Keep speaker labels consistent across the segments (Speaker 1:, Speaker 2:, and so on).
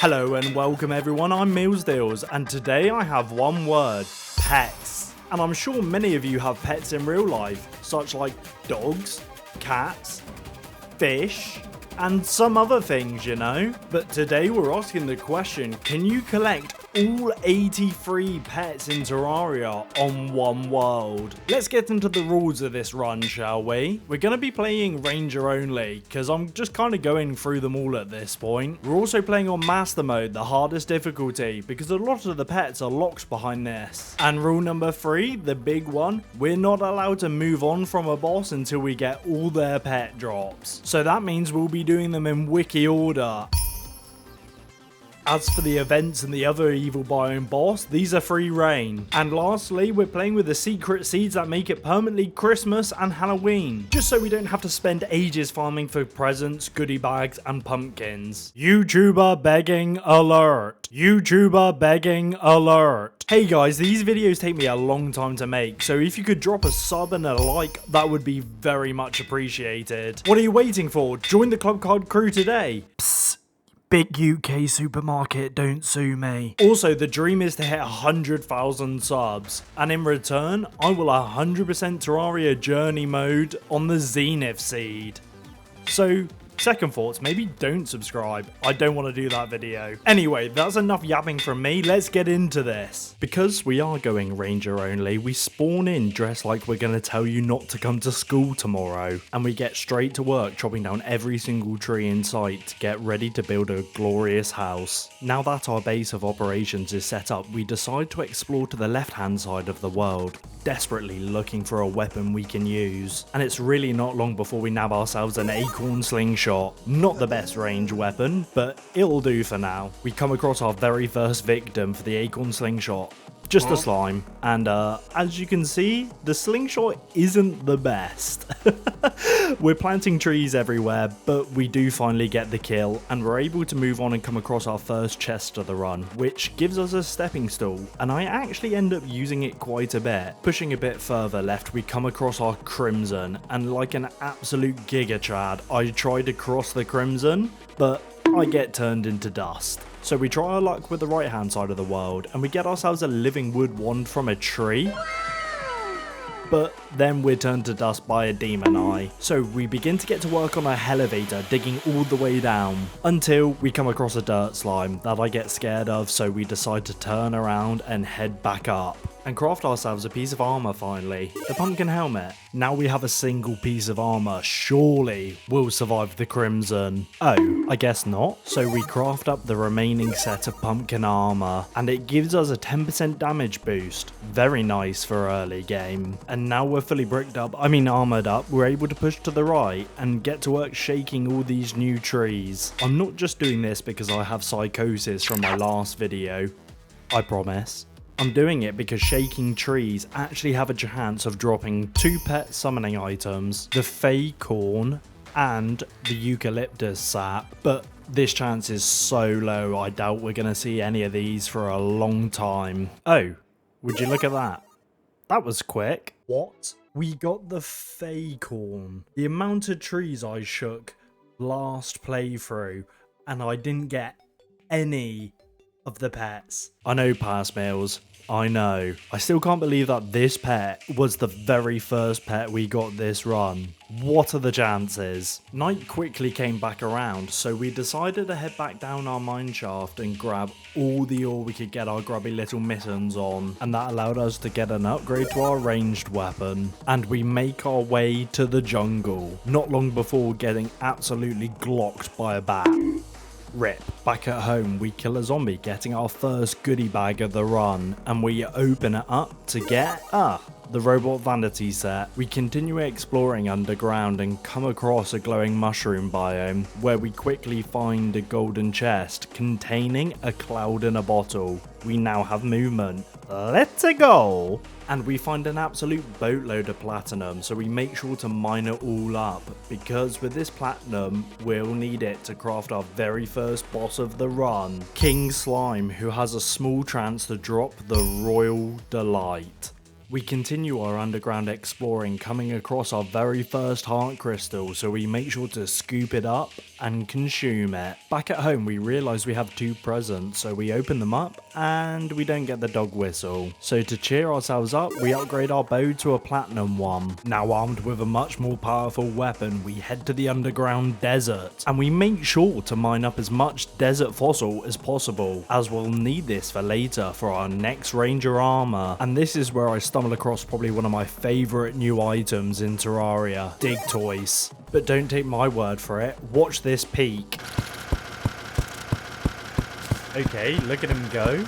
Speaker 1: Hello and welcome everyone, I'm Mealsdeals and today I have one word, pets. And I'm sure many of you have pets in real life, such like dogs, cats, fish, and some other things, you know. But today we're asking the question, can you collect all 83 pets in Terraria on one world? Let's get into the rules of this run, shall we? We're going to be playing Ranger only, because I'm just kind of going through them all at this point. We're also playing on Master Mode, the hardest difficulty, because a lot of the pets are locked behind this. And rule number 3, the big one, we're not allowed to move on from a boss until we get all their pet drops. So that means we'll be doing them in wiki order. As for the events and the other evil biome boss, these are free reign. And lastly, we're playing with the secret seeds that make it permanently Christmas and Halloween, just so we don't have to spend ages farming for presents, goodie bags, and pumpkins. YouTuber begging alert. YouTuber begging alert. Hey guys, these videos take me a long time to make, so if you could drop a sub and a like, that would be very much appreciated. What are you waiting for? Join the Club Card crew today. Psst. Big UK supermarket, don't sue me. Also, the dream is to hit 100,000 subs, and in return, I will 100% Terraria journey mode on the Zenith seed. So, second thoughts, maybe don't subscribe. I don't want to do that video. Anyway, that's enough yapping from me, let's get into this. Because we are going Ranger only, we spawn in dressed like we're going to tell you not to come to school tomorrow. And we get straight to work chopping down every single tree in sight to get ready to build a glorious house. Now that our base of operations is set up, we decide to explore to the left hand side of the world, desperately looking for a weapon we can use. And it's really not long before we nab ourselves an acorn slingshot. Not the best range weapon, but it'll do for now. We come across our very first victim for the acorn slingshot. Just a slime, and as you can see, the slingshot isn't the best. We're planting trees everywhere, but we do finally get the kill, and we're able to move on and come across our first chest of the run, which gives us a stepping stool, and I actually end up using it quite a bit. Pushing a bit further left, we come across our crimson, and like an absolute giga chad, I try to cross the crimson, but I get turned into dust. So we try our luck with the right hand side of the world and we get ourselves a living wood wand from a tree. But then we're turned to dust by a demon eye. So we begin to get to work on our elevator, digging all the way down, until we come across a dirt slime that I get scared of, so we decide to turn around and head back up. And craft ourselves a piece of armor finally, the pumpkin helmet. Now we have a single piece of armor, surely we'll survive the crimson. Oh, I guess not. So we craft up the remaining set of pumpkin armor, and it gives us a 10% damage boost. Very nice for early game. And now we're fully armored up, we're able to push to the right and get to work shaking all these new trees. I'm not just doing this because I have psychosis from my last video, I promise. I'm doing it because shaking trees actually have a chance of dropping 2 pet summoning items, the Fey Corn and the Eucalyptus Sap, but this chance is so low I doubt we're going to see any of these for a long time. Oh, would you look at that? That was quick. What? We got the Fey Corn. The amount of trees I shook last playthrough and I didn't get any of the pets. I know, past meals, I know. I still can't believe that this pet was the very first pet we got this run. What are the chances? Night quickly came back around, so we decided to head back down our mine shaft and grab all the ore we could get our grubby little mittens on, and that allowed us to get an upgrade to our ranged weapon. And we make our way to the jungle, not long before getting absolutely glocked by a bat. Rip. Back at home, we kill a zombie, getting our first goodie bag of the run, and we open it up to get, the robot vanity set. We continue exploring underground and come across a glowing mushroom biome, where we quickly find a golden chest containing a cloud in a bottle. We now have movement. Let's go! And we find an absolute boatload of platinum, so we make sure to mine it all up, because with this platinum, we'll need it to craft our very first boss of the run, King Slime, who has a small chance to drop the Royal Delight. We continue our underground exploring, coming across our very first heart crystal, so we make sure to scoop it up and consume it. Back at home, we realise we have 2 presents, so we open them up and we don't get the dog whistle. So to cheer ourselves up, we upgrade our bow to a platinum one. Now armed with a much more powerful weapon, we head to the underground desert, and we make sure to mine up as much desert fossil as possible, as we'll need this for later for our next ranger armor. And this is where I stumble across probably one of my favourite new items in Terraria, dig toys. But don't take my word for it, watch this peek. Okay, look at him go.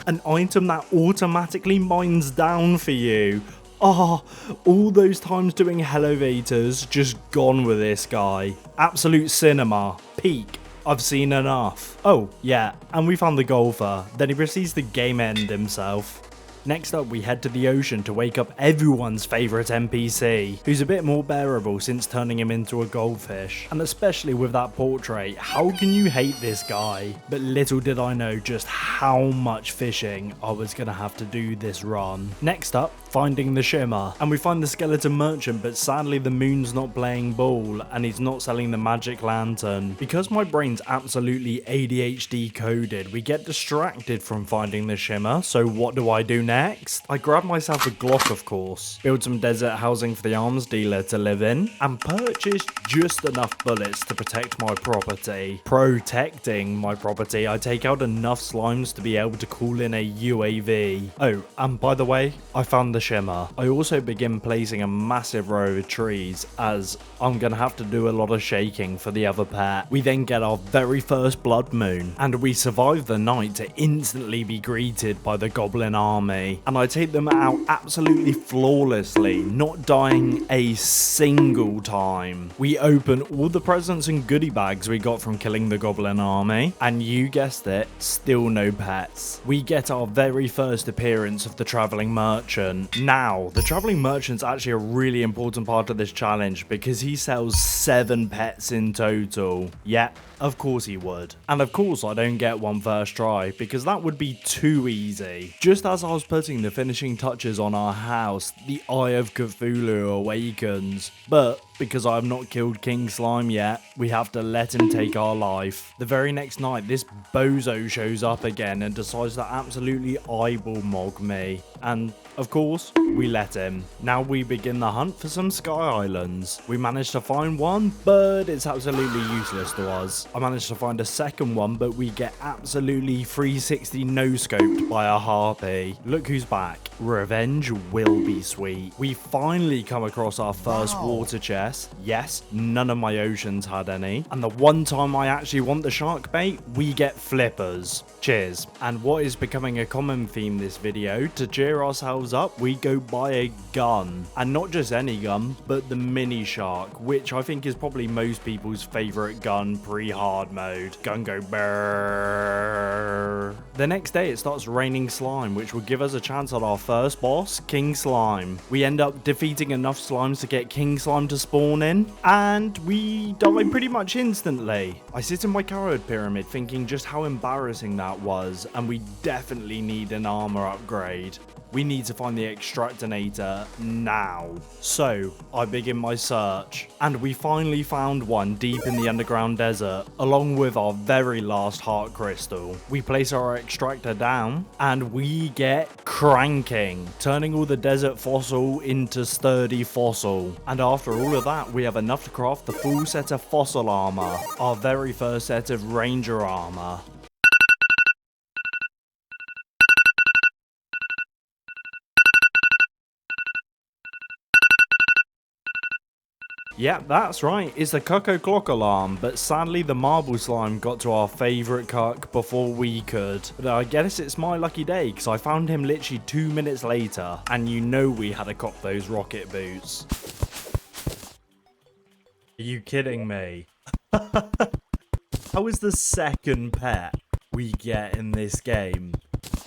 Speaker 1: An item that automatically mines down for you. Oh, all those times doing elevators, just gone with this guy. Absolute cinema. Peak. I've seen enough. Oh, yeah, and we found the golfer. Then he proceeds to game end himself. Next up, we head to the ocean to wake up everyone's favourite NPC, who's a bit more bearable since turning him into a goldfish. And especially with that portrait, how can you hate this guy? But little did I know just how much fishing I was going to have to do this run. Next up, finding the shimmer. And we find the skeleton merchant, but sadly the moon's not playing ball and he's not selling the magic lantern. Because my brain's absolutely ADHD coded, we get distracted from finding the shimmer, so what do I do next? I grab myself a Glock, of course, build some desert housing for the arms dealer to live in, and purchase just enough bullets to protect my property. Protecting my property, I take out enough slimes to be able to call in a UAV. Oh, and by the way, I found the shimmer. I also begin placing a massive row of trees, as I'm gonna have to do a lot of shaking for the other pet. We then get our very first blood moon, and we survive the night to instantly be greeted by the goblin army. And I take them out absolutely flawlessly, not dying a single time. We open all the presents and goodie bags we got from killing the goblin army, and you guessed it, still no pets. We get our very first appearance of the traveling merchant. Now, the traveling merchant's actually a really important part of this challenge because he sells 7 pets in total. Yeah, of course he would. And of course I don't get one first try because that would be too easy. Just as I was putting the finishing touches on our house, the Eye of Cthulhu awakens. But because I have not killed King Slime yet, we have to let him take our life. The very next night, this bozo shows up again and decides to absolutely eyeball mog me. And of course, we let him. Now we begin the hunt for some sky islands. We managed to find one, but it's absolutely useless to us. I managed to find a second one, but we get absolutely 360 no-scoped by a harpy. Look who's back. Revenge will be sweet. We finally come across our first water chest. Yes, none of my oceans had any. And the one time I actually want the shark bait, we get flippers. Cheers. And what is becoming a common theme this video, to cheer ourselves up, we go buy a gun. And not just any gun, but the mini shark, which I think is probably most people's favourite gun pre-hard mode. Gun go brrrr. The next day it starts raining slime, which will give us a chance at our first boss, King Slime. We end up defeating enough slimes to get King Slime to spawn in, and we die pretty much instantly. I sit in my carrot pyramid thinking just how embarrassing that was, and we definitely need an armor upgrade. We need to find the extractinator now. So I begin my search, and we finally found one deep in the underground desert, along with our very last heart crystal. We place our extractor down, and we get cranking, turning all the desert fossil into sturdy fossil. And after all of that, we have enough to craft the full set of fossil armor, our very first set of ranger armor. Yeah, that's right, it's the Cuckoo Clock alarm, but sadly the marble slime got to our favourite cuck before we could. But I guess it's my lucky day, because I found him literally 2 minutes later, and you know we had to cop those rocket boots. Are you kidding me? How is the second pet we get in this game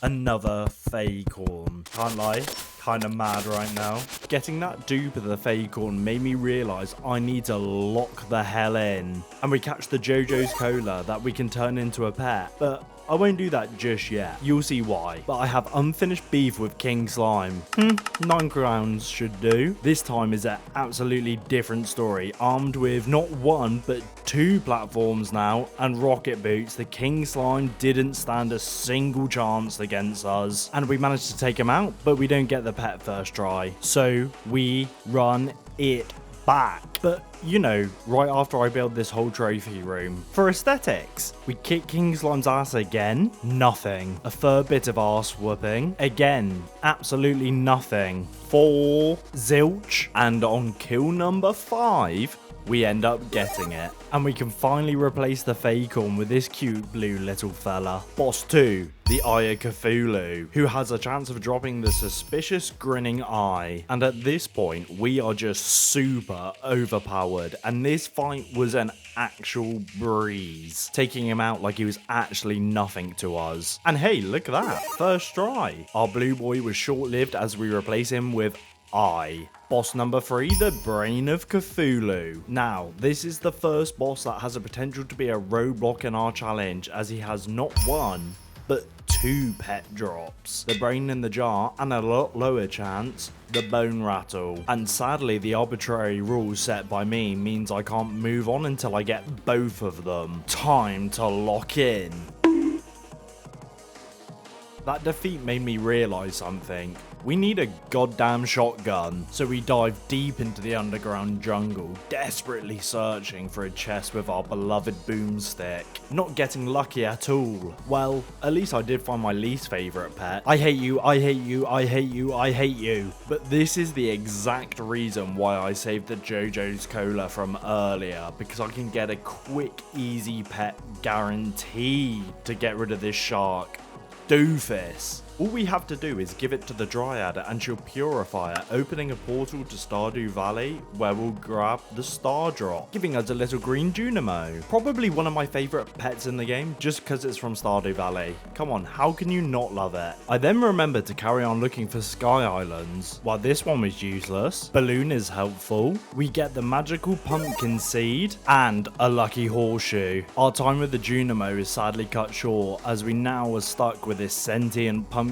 Speaker 1: another Faycorn? Can't lie, kinda mad right now. Getting that dupe of the Faycorn made me realise I need to lock the hell in. And we catch the JoJo's Cola that we can turn into a pet. But I won't do that just yet. You'll see why. But I have unfinished beef with King Slime. 9 crowns should do. This time is an absolutely different story. Armed with not one, but 2 platforms now and rocket boots, the King Slime didn't stand a single chance against us. And we managed to take him out, but we don't get the pet first try. So we run it back. But you know, right after I build this whole trophy room for aesthetics, we kick King Slime's ass again, nothing. A third bit of ass whooping, again, absolutely nothing. 4 zilch, and on kill number 5, we end up getting it. And we can finally replace the Fakeon with this cute blue little fella. Boss 2, the Eye of Cthulhu, who has a chance of dropping the suspicious grinning eye. And at this point, we are just super overpowered. And this fight was an actual breeze, taking him out like he was actually nothing to us. And hey, look at that, first try. Our blue boy was short-lived as we replace him with Eye. Boss number 3, the Brain of Cthulhu. Now, this is the first boss that has a potential to be a roadblock in our challenge, as he has not 1, but 2 pet drops. The Brain in the Jar, and a lot lower chance, the Bone Rattle. And sadly, the arbitrary rules set by me means I can't move on until I get both of them. Time to lock in. That defeat made me realise something. We need a goddamn shotgun. So we dive deep into the underground jungle, desperately searching for a chest with our beloved boomstick. Not getting lucky at all. Well, at least I did find my least favourite pet. I hate you, I hate you, I hate you, I hate you. But this is the exact reason why I saved the JoJo's Cola from earlier, because I can get a quick, easy pet guaranteed to get rid of this shark. Doofus. All we have to do is give it to the Dryad and she'll purify it, opening a portal to Stardew Valley where we'll grab the Star Drop, giving us a little green Junimo. Probably one of my favourite pets in the game just because it's from Stardew Valley. Come on, how can you not love it? I then remembered to carry on looking for Sky Islands. While this one was useless, Balloon is helpful. We get the magical pumpkin seed and a lucky horseshoe. Our time with the Junimo is sadly cut short as we now are stuck with this sentient pumpkin.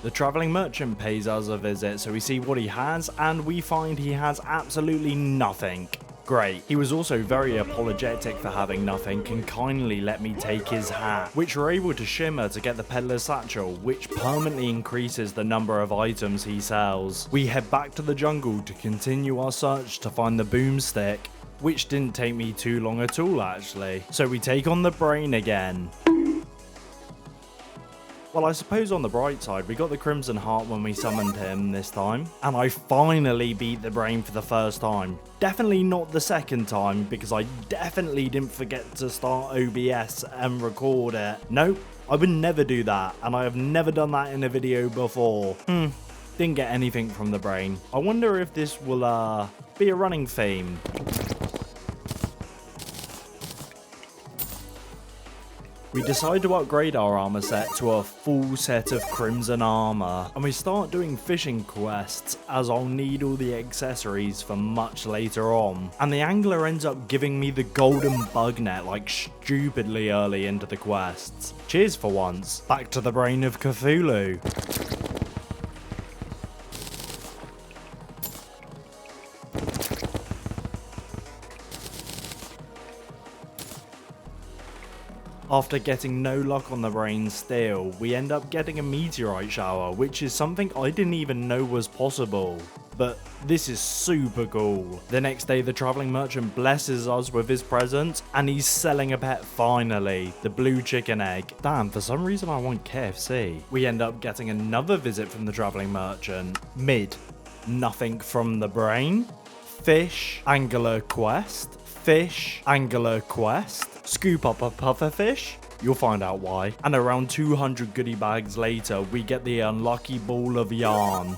Speaker 1: The travelling merchant pays us a visit, so we see what he has, and we find he has absolutely nothing. Great. He was also very apologetic for having nothing and kindly let me take his hat, which we're able to shimmer to get the peddler's satchel, which permanently increases the number of items he sells. We head back to the jungle to continue our search to find the boomstick, which didn't take me too long at all actually. So we take on the Brain again. Well, I suppose on the bright side, we got the Crimson Heart when we summoned him this time. And I finally beat the Brain for the first time. Definitely not the second time, because I definitely didn't forget to start OBS and record it. Nope, I would never do that, and I have never done that in a video before. Didn't get anything from the Brain. I wonder if this will, be a running theme. We decide to upgrade our armor set to a full set of crimson armor, and we start doing fishing quests as I'll need all the accessories for much later on. And the angler ends up giving me the golden bug net like stupidly early into the quests. Cheers for once. Back to the Brain of Cthulhu. After getting no luck on the Brain still, we end up getting a meteorite shower, which is something I didn't even know was possible. But this is super cool. The next day the travelling merchant blesses us with his presents, and he's selling a pet finally, the blue chicken egg. Damn, for some reason I want KFC. We end up getting another visit from the travelling merchant. Mid. Nothing from the Brain. Fish. Angler quest. Fish. Angler quest. Scoop up a pufferfish, you'll find out why. And around 200 goodie bags later, we get the unlucky ball of yarn,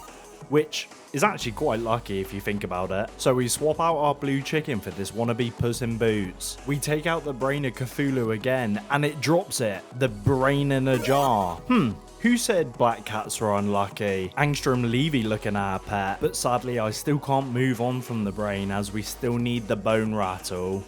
Speaker 1: which is actually quite lucky if you think about it. So we swap out our blue chicken for this wannabe Puss in Boots. We take out the Brain of Cthulhu again, and it drops it, the Brain in a jar. Who said black cats were unlucky? Angstrom Levy looking at our pet, but sadly I still can't move on from the Brain as we still need the Bone Rattle.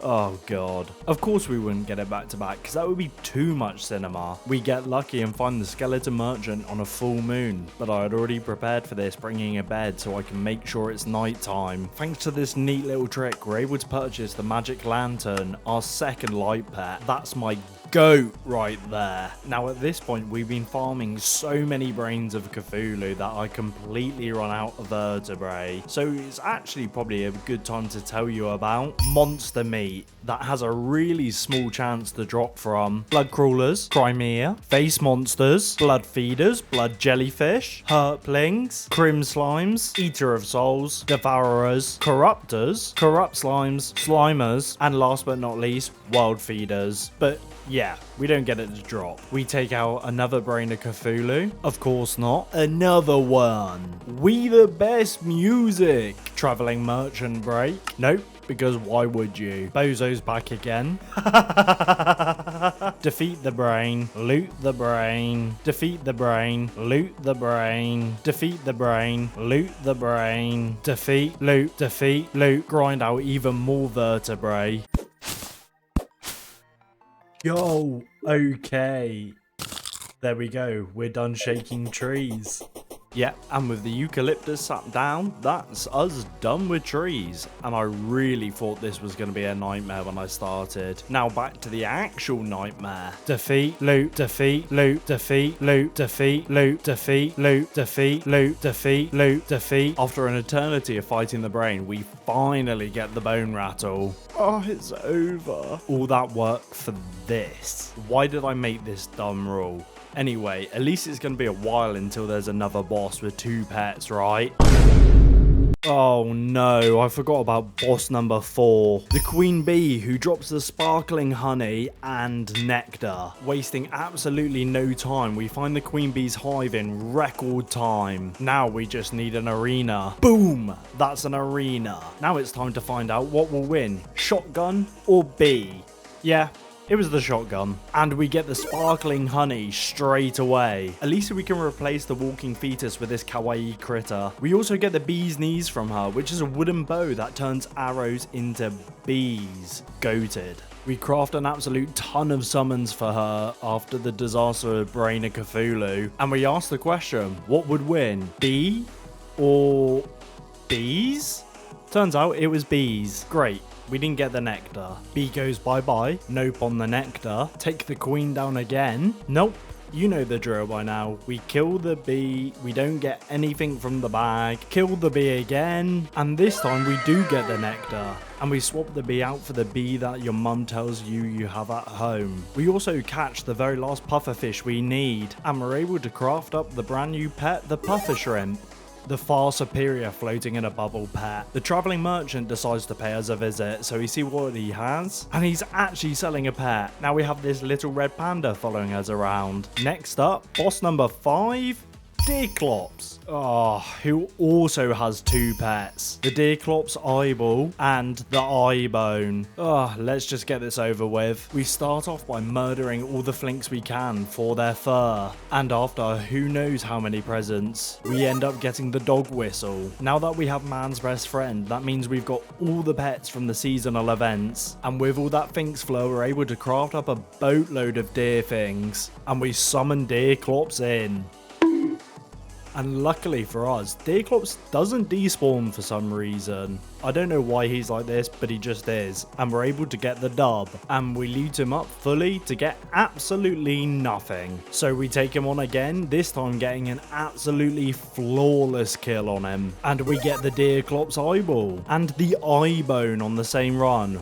Speaker 1: Oh god. Of course we wouldn't get it back to back because that would be too much cinema. We get lucky and find the skeleton merchant on a full moon, but I had already prepared for this, bringing a bed so I can make sure it's night time. Thanks to this neat little trick, we're able to purchase the magic lantern, our second light pet. That's my goat right there. Now at this point we've been farming so many brains of Cthulhu that I completely run out of vertebrae, so it's actually probably a good time to tell you about monster meat that has a really small chance to drop from blood crawlers, Crimea, face monsters, blood feeders, blood jellyfish, herplings, crim slimes, eater of souls, devourers, corruptors, corrupt slimes, slimers, and last but not least, world feeders. But yeah, we don't get it to drop. We take out another brain of Cthulhu. Of course not. Another one. We the best music. Traveling merchant break. Nope. Because why would you? Bozo's back again. Defeat the brain. Loot the brain. Defeat the brain. Loot the brain. Defeat the brain. Loot the brain. Defeat. Loot. Defeat. Loot. Grind out even more vertebrae. Yo, okay. There we go, we're done shaking trees. Yeah, and with the eucalyptus sat down, that's us done with trees. And I really thought this was going to be a nightmare when I started. Now back to the actual nightmare. Defeat, loot, defeat, loot, defeat, loot, defeat, loot, defeat, loot, defeat, loot, defeat, loot, defeat. After an eternity of fighting the brain, we finally get the bone rattle. Oh, it's over. All that work for this. Why did I make this dumb rule? Anyway, at least it's going to be a while until there's another boss with 2 pets, right? Oh no, I forgot about boss number 4. The queen bee who drops the sparkling honey and nectar. Wasting absolutely no time, we find the queen bee's hive in record time. Now we just need an arena. Boom! That's an arena. Now it's time to find out what will win, shotgun or bee. Yeah. It was the shotgun. And we get the sparkling honey straight away. At least we can replace the walking fetus with this kawaii critter. We also get the bee's knees from her, which is a wooden bow that turns arrows into bees. Goated. We craft an absolute ton of summons for her after the disaster of Brain of Cthulhu. And we ask the question, what would win? Bee or bees? Turns out it was bees. Great. We didn't get the nectar. Bee goes bye-bye. Nope on the nectar. Take the queen down again. Nope. You know the drill by now. We kill the bee. We don't get anything from the bag. Kill the bee again. And this time we do get the nectar. And we swap the bee out for the bee that your mum tells you have at home. We also catch the very last pufferfish we need. And we're able to craft up the brand new pet, the puffer shrimp. The far superior floating in a bubble pet. The traveling merchant decides to pay us a visit, so we see what he has, and he's actually selling a pet. Now we have this little red panda following us around. Next up, boss number 5, Deerclops. Oh, who also has 2 pets. The Deerclops eyeball and the eye bone. Oh, let's just get this over with. We start off by murdering all the flinks we can for their fur. And after who knows how many presents, we end up getting the dog whistle. Now that we have man's best friend, that means we've got all the pets from the seasonal events. And with all that Finks flow, we're able to craft up a boatload of deer things. And we summon Deerclops in. And luckily for us, Deerclops doesn't despawn for some reason. I don't know why he's like this, but he just is. And we're able to get the dub. And we loot him up fully to get absolutely nothing. So we take him on again, this time getting an absolutely flawless kill on him. And we get the Deerclops eyeball and the eye bone on the same run.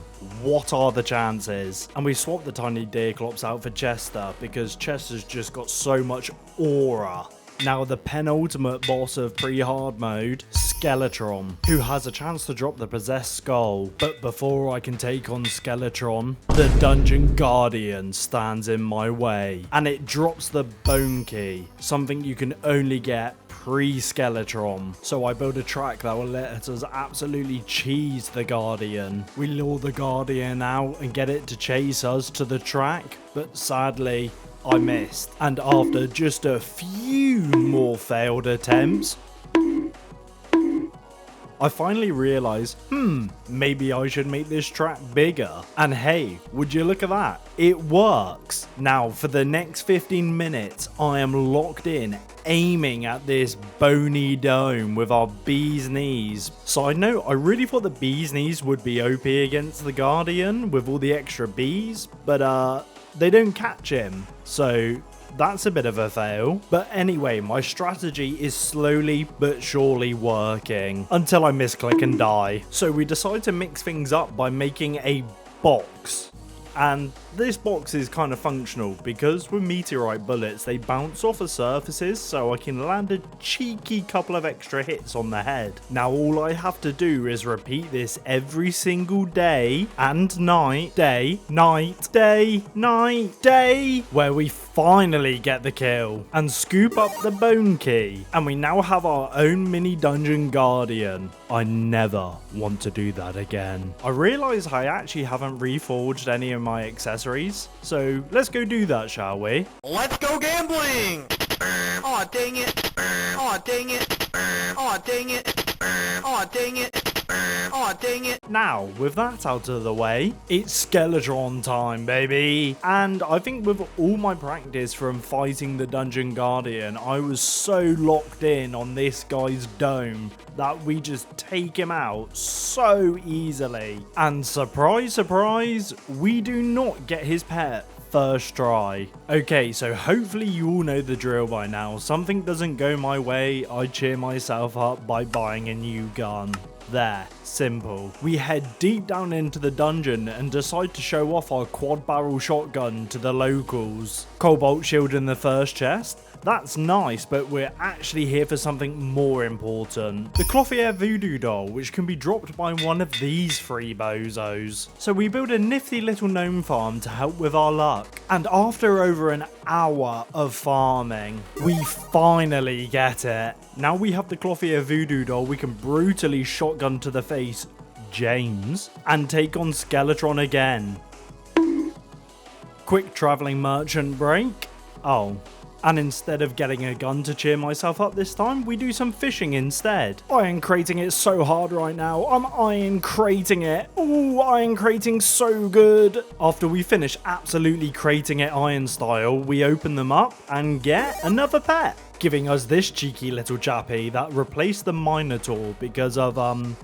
Speaker 1: What are the chances? And we swap the tiny Deerclops out for Chester because Chester's just got so much aura. Now the penultimate boss of pre-hard mode, Skeletron, who has a chance to drop the possessed skull. But before I can take on Skeletron, the Dungeon Guardian stands in my way. And it drops the Bone Key, something you can only get pre-Skeletron. So I build a track that will let us absolutely cheese the Guardian. We lure the Guardian out and get it to chase us to the track, but sadly, I missed. And after just a few more failed attempts, I finally realized, maybe I should make this trap bigger. And hey, would you look at that? It works. Now, for the next 15 minutes, I am locked in, aiming at this bony dome with our bee's knees. Side note, I really thought the bee's knees would be OP against the Guardian with all the extra bees, but they don't catch him. So that's a bit of a fail. But anyway, my strategy is slowly but surely working until I misclick and die. So we decide to mix things up by making a box. And this box is kind of functional because with meteorite bullets, they bounce off of surfaces, so I can land a cheeky couple of extra hits on the head. Now all I have to do is repeat this every single day and night, day, night, day, night, day, where we finally get the kill and scoop up the bone key. And we now have our own mini dungeon guardian. I never want to do that again. I realize I actually haven't reforged any of my accessories, so let's go do that, shall we?
Speaker 2: Let's go gambling! Aw, dang it! Aw, dang it! Aw, dang it! Aw, dang it! Aw, dang it!
Speaker 1: Now, with that out of the way, it's Skeletron time, baby! And I think with all my practice from fighting the Dungeon Guardian, I was so locked in on this guy's dome that we just take him out so easily. And surprise, surprise, we do not get his pet first try. Okay, so hopefully you all know the drill by now. Something doesn't go my way, I cheer myself up by buying a new gun. There, simple. We head deep down into the dungeon and decide to show off our quad barrel shotgun to the locals. Cobalt shield in the first chest. That's nice, but we're actually here for something more important. The Clothier Voodoo Doll, which can be dropped by one of these three bozos. So we build a nifty little gnome farm to help with our luck. And after over an hour of farming, we finally get it. Now we have the Clothier Voodoo Doll, we can brutally shotgun to the face James and take on Skeletron again. Quick traveling merchant break. Oh. And instead of getting a gun to cheer myself up this time, we do some fishing instead. Iron crating it so hard right now. I'm iron crating it. Ooh, iron crating so good. After we finish absolutely crating it iron style, we open them up and get another pet, giving us this cheeky little chappy that replaced the Minotaur because of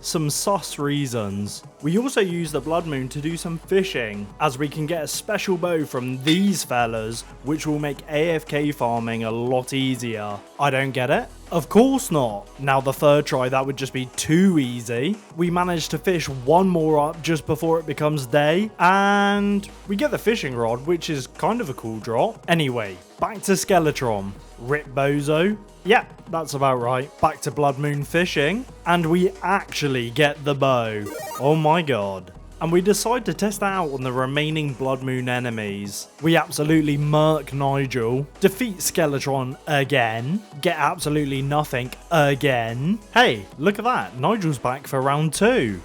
Speaker 1: some sus reasons. We also use the Blood Moon to do some fishing, as we can get a special bow from these fellas, which will make AFK farming a lot easier. I don't get it. Of course not. Now the third try, that would just be too easy. We managed to fish one more up just before it becomes day, and we get the fishing rod, which is kind of a cool drop. Anyway, back to Skeletron. Rip bozo. Yep, that's about right. Back to Blood Moon fishing, and we actually get the bow. Oh my god. And we decide to test that out on the remaining Blood Moon enemies. We absolutely murk Nigel, defeat Skeletron again, get absolutely nothing again. Hey, look at that, Nigel's back for round 2.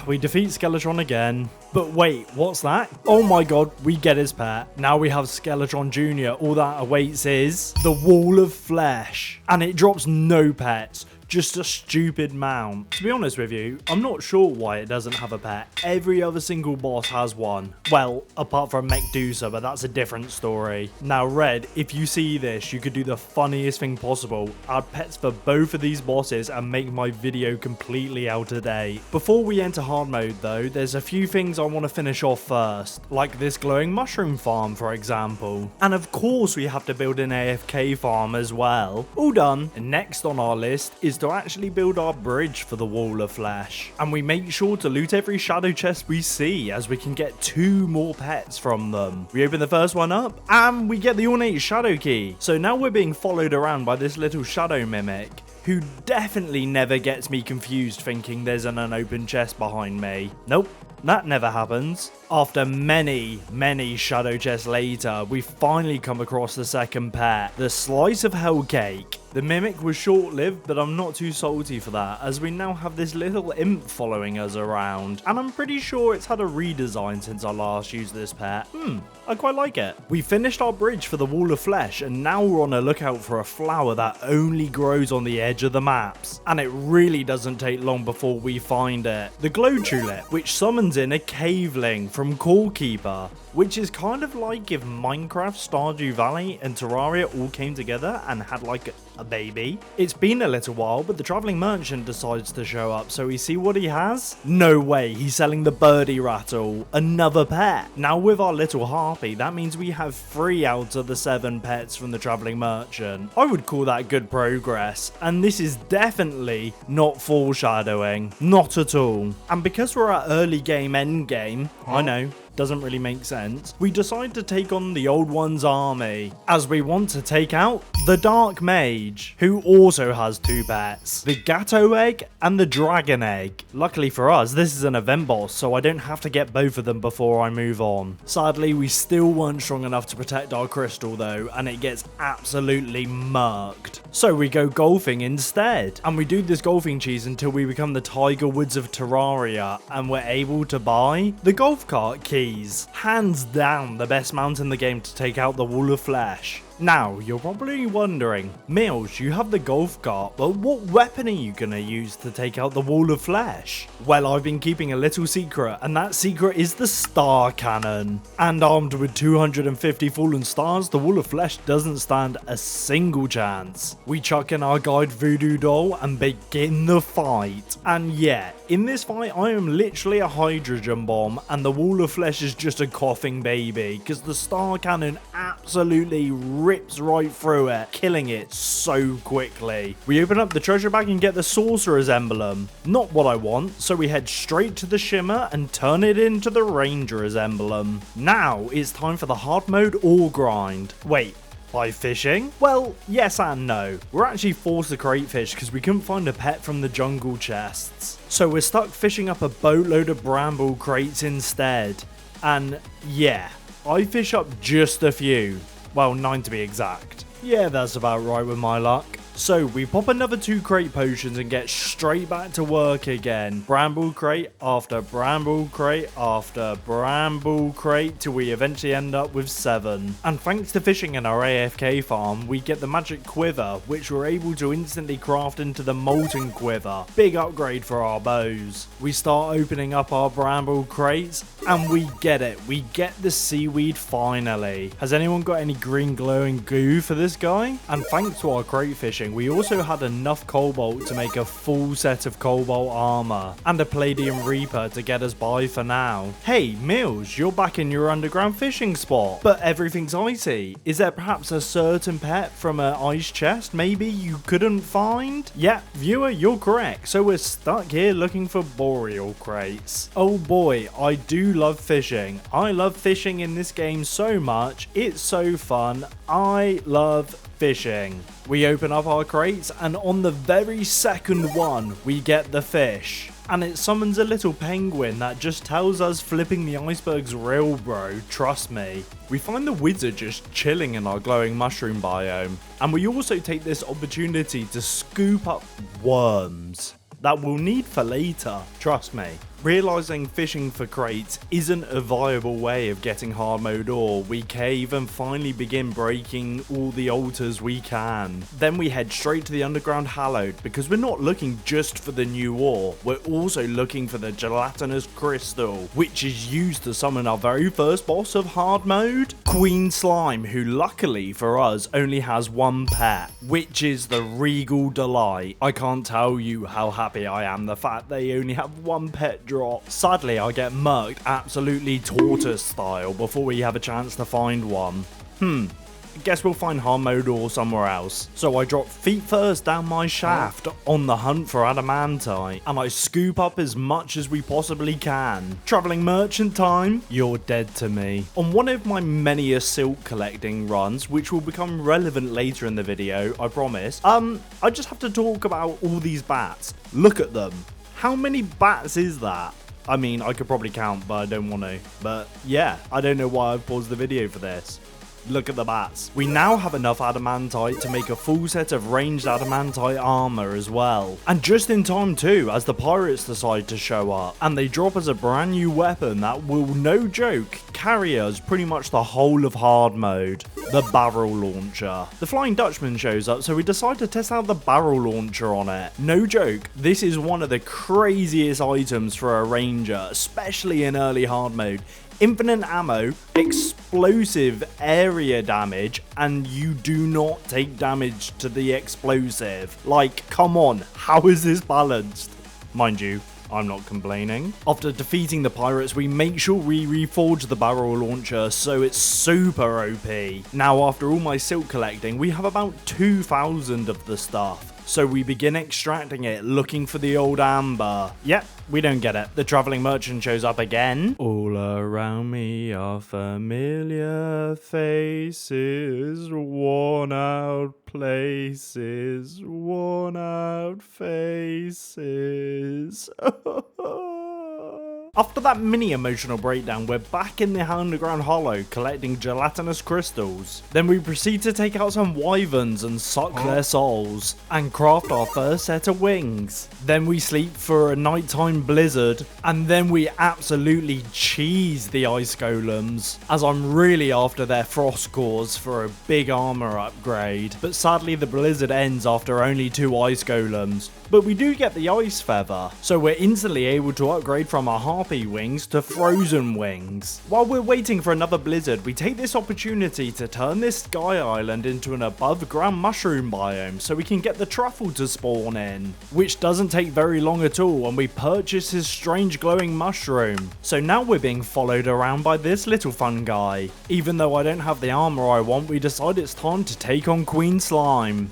Speaker 1: We defeat Skeletron again. But wait, what's that? Oh my god, we get his pet. Now we have Skeletron Jr. All that awaits is the Wall of Flesh. And it drops no pets. Just a stupid mount. To be honest with you, I'm not sure why it doesn't have a pet. Every other single boss has one. Well, apart from Mechdusa, but that's a different story. Now Red, if you see this, you could do the funniest thing possible. Add pets for both of these bosses and make my video completely out of date. Before we enter hard mode though, there's a few things I want to finish off first. Like this glowing mushroom farm, for example. And of course we have to build an AFK farm as well. All done. And next on our list is to actually build our bridge for the Wall of Flesh. And we make sure to loot every shadow chest we see, as we can get 2 more pets from them. We open the first one up and we get the ornate shadow key. So now we're being followed around by this little shadow mimic, who definitely never gets me confused thinking there's an unopened chest behind me. Nope. That never happens. After many shadow chests later, we finally come across the second pet, the Slice of Hell Cake. The mimic was short-lived, but I'm not too salty for that, as we now have this little imp following us around, and I'm pretty sure it's had a redesign since I last used this pet. I quite like it. We finished our bridge for the Wall of Flesh, and now we're on a lookout for a flower that only grows on the edge of the maps, and it really doesn't take long before we find it. The Glow Tulip, which summons in a caveling from Call Keeper, which is kind of like if Minecraft, Stardew Valley, and Terraria all came together and had like a baby. It's been a little while, but the traveling merchant decides to show up, so we see what he has. No way, he's selling the birdie rattle, another pet. Now with our little harpy, that means we have 3 out of the 7 pets from the traveling merchant. I would call that good progress, and this is definitely not foreshadowing, not at all. And because we're at early game, end game, I know, doesn't really make sense, we decide to take on the Old One's army, as we want to take out the Dark Mage, who also has 2 pets, the Gatto Egg and the Dragon Egg. Luckily for us, this is an event boss, so I don't have to get both of them before I move on. Sadly, we still weren't strong enough to protect our crystal though, and it gets absolutely murked. So we go golfing instead, and we do this golfing cheese until we become the Tiger Woods of Terraria, and we're able to buy the golf cart key. Hands down the best mount in the game to take out the Wall of Flesh. Now, you're probably wondering, Mills, you have the golf cart, but what weapon are you gonna use to take out the Wall of Flesh? Well, I've been keeping a little secret, and that secret is the Star Cannon. And armed with 250 fallen stars, the Wall of Flesh doesn't stand a single chance. We chuck in our guide Voodoo Doll and begin the fight. And yeah, in this fight, I am literally a hydrogen bomb, and the Wall of Flesh is just a coughing baby, because the Star Cannon absolutely rips right through it, killing it so quickly. We open up the treasure bag and get the Sorcerer's emblem. Not what I want, so we head straight to the Shimmer and turn it into the Ranger's emblem. Now it's time for the hard mode ore grind. Wait, by fishing? Well, yes and no. We're actually forced to crate fish because we couldn't find a pet from the jungle chests. So we're stuck fishing up a boatload of bramble crates instead. And yeah, I fish up just a few. Well, 9 to be exact. Yeah, that's about right with my luck. So we pop another 2 crate potions and get straight back to work again. Bramble crate after bramble crate after bramble crate till we eventually end up with 7. And thanks to fishing in our AFK farm, we get the magic quiver, which we're able to instantly craft into the molten quiver. Big upgrade for our bows. We start opening up our bramble crates and we get it. We get the seaweed finally. Has anyone got any green glowing goo for this guy? And thanks to our crate fishing, we also had enough cobalt to make a full set of cobalt armor and a palladium reaper to get us by for now. Hey Mills, you're back in your underground fishing spot, but everything's icy. Is there perhaps a certain pet from an ice chest maybe you couldn't find? Yeah, viewer, you're correct. So we're stuck here looking for boreal crates. Oh boy, I do love fishing. I love fishing in this game so much. It's so fun. I love fishing. We open up our crates and on the very second one we get the fish. And it summons a little penguin that just tells us flipping the iceberg's real, bro, trust me. We find the wizard just chilling in our glowing mushroom biome. And we also take this opportunity to scoop up worms that we'll need for later, trust me. Realizing fishing for crates isn't a viable way of getting hard mode ore, we cave and finally begin breaking all the altars we can. Then we head straight to the underground hallowed because we're not looking just for the new ore, we're also looking for the gelatinous crystal, which is used to summon our very first boss of hard mode, Queen Slime, who luckily for us only has 1 pet, which is the Regal Delight. I can't tell you how happy I am the fact they only have 1 pet drop. Sadly, I get murked absolutely tortoise style before we have a chance to find one. Guess we'll find hard mode ore somewhere else. So I drop feet first down my shaft on the hunt for adamantite, and I scoop up as much as we possibly can. Traveling merchant time, you're dead to me. On one of my many silk collecting runs, which will become relevant later in the video, I promise, I just have to talk about all these bats. Look at them. How many bats is that? I mean, I could probably count, but I don't want to. But yeah, I don't know why I've paused the video for this. look at the bats. We now have enough adamantite to make a full set of ranged adamantite armor as well. And just in time too, as the pirates decide to show up. And they drop us a brand new weapon that will, no joke, carry us pretty much the whole of hard mode. The barrel launcher. The Flying Dutchman shows up, so we decide to test out the barrel launcher on it. No joke, this is one of the craziest items for a ranger, especially in early hard mode. Infinite ammo, explosive area damage, and you do not take damage to the explosive. Like, come on, how is this balanced? Mind you, I'm not complaining. After defeating the pirates, we make sure we reforge the barrel launcher so it's super OP. Now, after all my silk collecting, we have about 2,000 of the stuff. So we begin extracting it, looking for the old amber. Yep, we don't get it. The traveling merchant shows up again. All around me are familiar faces, worn out places, worn out faces. After that mini emotional breakdown, we're back in the underground hollow collecting gelatinous crystals. Then we proceed to take out some wyverns and suck their souls and craft our first set of wings. Then we sleep for a nighttime blizzard, and then we absolutely cheese the ice golems, as I'm really after their frost cores for a big armor upgrade. But sadly the blizzard ends after only 2 ice golems. But we do get the ice feather, so we're instantly able to upgrade from our harpy wings to frozen wings. While we're waiting for another blizzard, we take this opportunity to turn this sky island into an above ground mushroom biome so we can get the truffle to spawn in, which doesn't take very long at all, and we purchase his strange glowing mushroom. So now we're being followed around by this little fun guy. Even though I don't have the armor I want, we decide it's time to take on Queen Slime.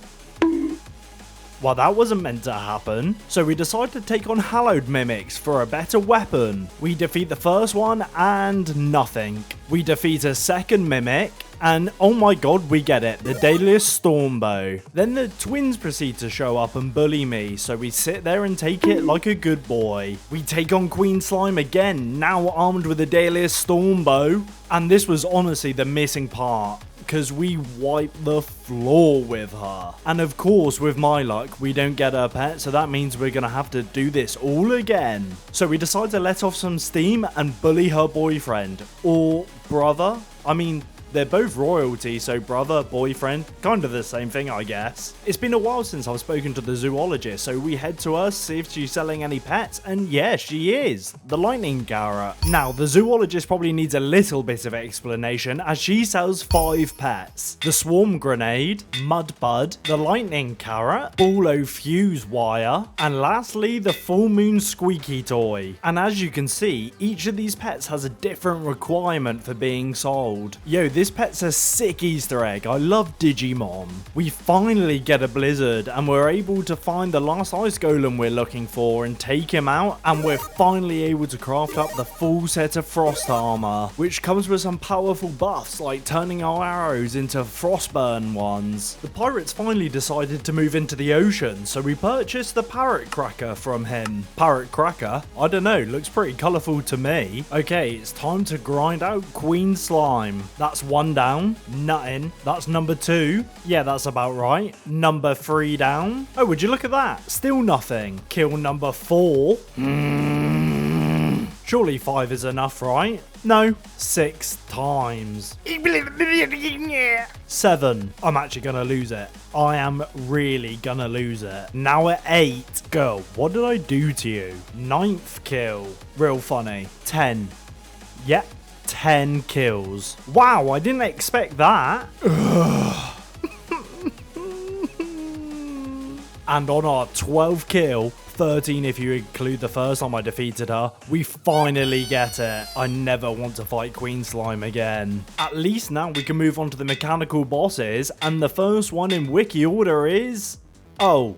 Speaker 1: Well, that wasn't meant to happen. So we decide to take on Hallowed Mimics for a better weapon. We defeat the first one and nothing. We defeat a second Mimic. And oh my god, we get it, the Daedalus Stormbow. Then the twins proceed to show up and bully me, so we sit there and take it like a good boy. We take on Queen Slime again, now armed with the Daedalus Stormbow. And this was honestly the missing part, because we wipe the floor with her. And of course, with my luck, we don't get her pet, so that means we're gonna have to do this all again. So we decide to let off some steam and bully her boyfriend, or brother. I mean, they're both royalty, so brother, boyfriend, kind of the same thing, I guess. It's been a while since I've spoken to the zoologist, so we head to her, see if she's selling any pets, and yeah, she is. The lightning carrot. Now, the zoologist probably needs a little bit of explanation, as she sells 5 pets. The swarm grenade, mudbud, the lightning carrot, ball fuse wire, and lastly, the full moon squeaky toy. And as you can see, each of these pets has a different requirement for being sold. Yo, this pet's a sick Easter egg. I love Digimon. We finally get a blizzard and we're able to find the last ice golem we're looking for and take him out, and we're finally able to craft up the full set of frost armor, which comes with some powerful buffs like turning our arrows into frostburn ones. The pirates finally decided to move into the ocean, so we purchased the parrot cracker from him. Parrot cracker? I don't know, looks pretty colourful to me. Okay, it's time to grind out Queen Slime. That's 1 down, nothing. That's number 2. Yeah, that's about right. Number 3 down. Oh, would you look at that? Still nothing. Kill number 4. Surely 5 is enough, right? No, 6 times. 7. I'm actually gonna lose it. I am really gonna lose it. Now at 8. Girl, what did I do to you? 9th kill. Real funny. 10. Yep. 10 kills. Wow, I didn't expect that. And on our 12th kill, 13 if you include the first time I defeated her, we finally get it. I never want to fight Queen Slime again. At least now we can move on to the mechanical bosses, and the first one in wiki order is... oh,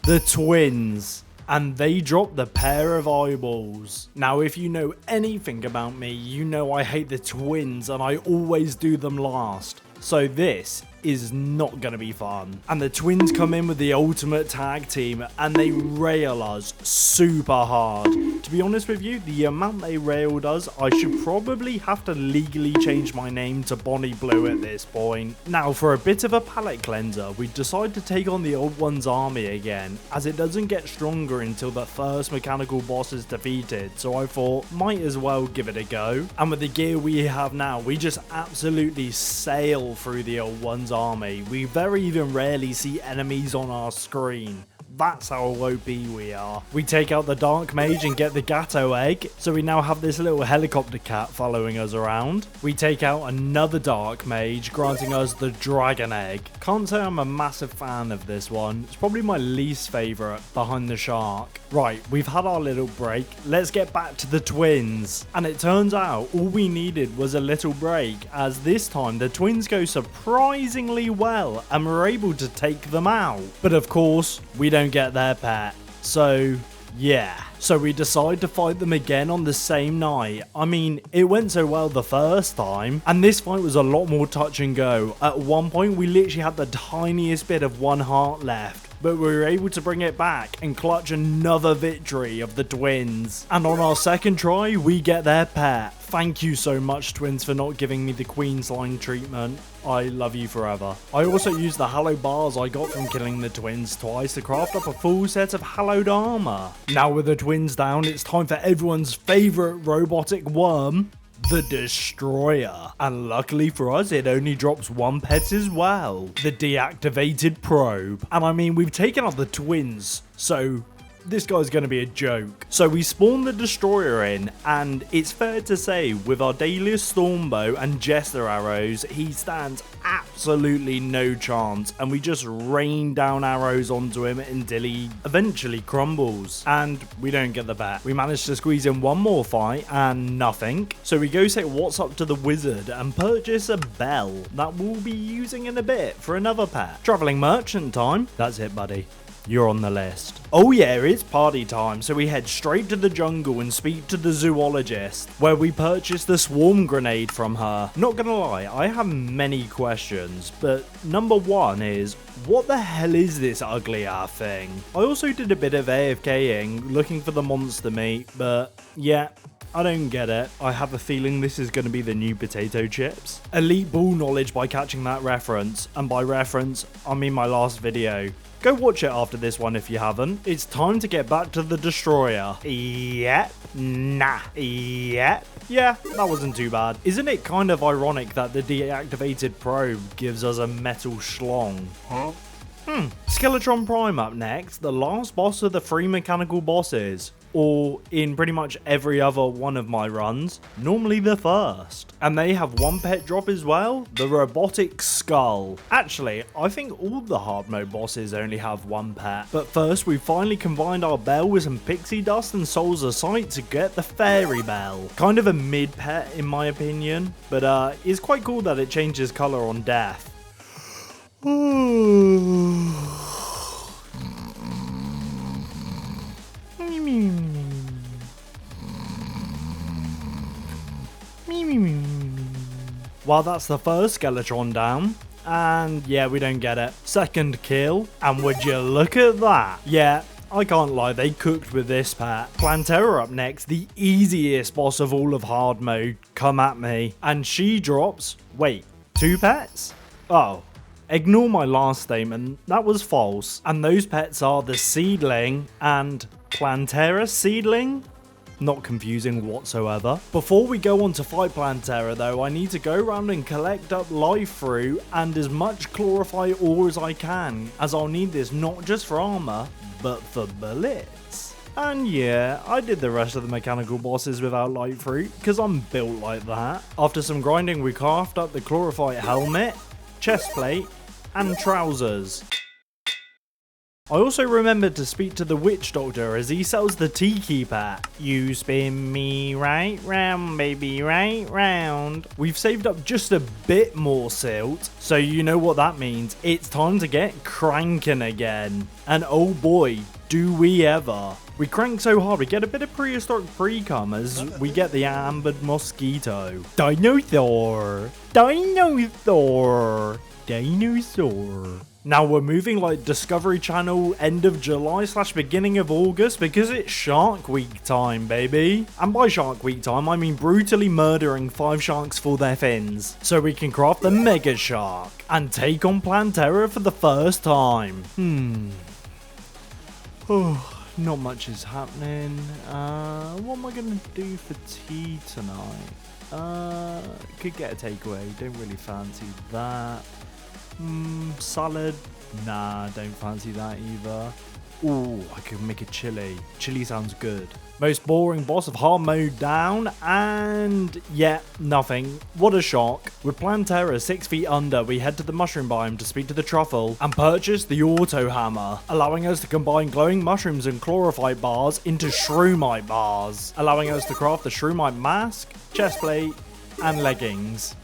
Speaker 1: the twins. And they drop the pair of eyeballs. Now, if you know anything about me, you know I hate the twins and I always do them last. So this is not going to be fun. And the twins come in with the ultimate tag team and they rail us super hard. To be honest with you, the amount they railed us, I should probably have to legally change my name to Bonnie Blue at this point. Now, for a bit of a palate cleanser, we decide to take on the Old One's army again, as it doesn't get stronger until the first mechanical boss is defeated, so I thought, might as well give it a go. And with the gear we have now, we just absolutely sail through the Old One's army. We very even rarely see enemies on our screen. That's how OP we are. We take out the Dark Mage and get the Gato Egg, so we now have this little helicopter cat following us around. We take out another Dark Mage, granting us the Dragon Egg. Can't say I'm a massive fan of this one. It's probably my least favourite, behind the Shark. Right, we've had our little break. Let's get back to the twins. And it turns out all we needed was a little break, as this time the twins go surprisingly well and we're able to take them out. But of course, we don't get their pet. So yeah. So we decide to fight them again on the same night. I mean, it went so well the first time, and this fight was a lot more touch and go. At one point, we literally had the tiniest bit of one heart left, but we were able to bring it back and clutch another victory of the twins. And on our second try, we get their pet. Thank you so much, twins, for not giving me the Queen's line treatment. I love you forever. I also used the hallowed bars I got from killing the twins twice to craft up a full set of hallowed armor. Now with the twins down, it's time for everyone's favorite robotic worm, the Destroyer. And luckily for us, it only drops one pet as well, the deactivated probe. And I mean, we've taken out the twins, so this guy's going to be a joke. So we spawn the Destroyer in, and it's fair to say, with our Dalius Stormbow and Jester arrows, he stands absolutely no chance, and we just rain down arrows onto him until he eventually crumbles. And we don't get the bet. We managed to squeeze in one more fight, and nothing. So we go say what's up to the wizard and purchase a bell that we'll be using in a bit for another pet. Traveling merchant time. That's it, buddy. You're on the list. Oh yeah, it's party time, so we head straight to the jungle and speak to the zoologist, where we purchase the swarm grenade from her. Not gonna lie, I have many questions, but number one is, what the hell is this ugly ass thing? I also did a bit of AFKing, looking for the monster meat, but yeah, I don't get it. I have a feeling this is going to be the new potato chips. Elite ball knowledge by catching that reference, and by reference, I mean my last video. Go watch it after this one if you haven't. It's time to get back to the Destroyer. Yep. Nah. Yep. Yeah, that wasn't too bad. Isn't it kind of ironic that the deactivated probe gives us a metal schlong? Huh? Skeletron Prime up next, the last boss of the 3 mechanical bosses. Or in pretty much every other one of my runs, normally the first. And they have one pet drop as well, the robotic skull. Actually, I think all the hard mode bosses only have one pet. But first, we finally combined our bell with some pixie dust and souls of sight to get the fairy bell. Kind of a mid pet in my opinion, but it's quite cool that it changes color on death. Well, that's the first Skeletron down. And yeah, we don't get it. Second kill. And would you look at that? Yeah, I can't lie, they cooked with this pet. Plantera up next, the easiest boss of all of hard mode. Come at me. And she drops, wait, 2 pets? Oh. Ignore my last statement, that was false. And those pets are the Seedling and Plantera Seedling? Not confusing whatsoever. Before we go on to fight Plantera though, I need to go around and collect up life fruit and as much chlorophyte ore as I can, as I'll need this not just for armor, but for bullets. And yeah, I did the rest of the mechanical bosses without light fruit, because I'm built like that. After some grinding, we craft up the chlorophyte helmet, chest plate, and trousers. I also remembered to speak to the witch doctor as he sells the tiki pack. You spin me right round, baby, right round. We've saved up just a bit more silt, so you know what that means. It's time to get cranking again. And oh boy, do we ever. We crank so hard we get a bit of prehistoric pre-cum as we get the ambered mosquito. Dinosaur! Dinosaur! Dinosaur. Now we're moving like Discovery Channel end of July / beginning of August because it's Shark Week time, baby. And by Shark Week time, I mean brutally murdering 5 sharks for their fins. So we can craft the Mega Shark and take on Plantera for the first time. Oh, not much is happening. What am I going to do for tea tonight? Could get a takeaway. Don't really fancy that. Salad? Nah, don't fancy that either. Ooh, I could make a chili. Chili sounds good. Most boring boss of hard mode down, and yeah, nothing. What a shock. With Plantera 6 feet under, we head to the mushroom biome to speak to the truffle and purchase the auto hammer, allowing us to combine glowing mushrooms and chlorophyte bars into shroomite bars, allowing us to craft the shroomite mask, chestplate, and leggings.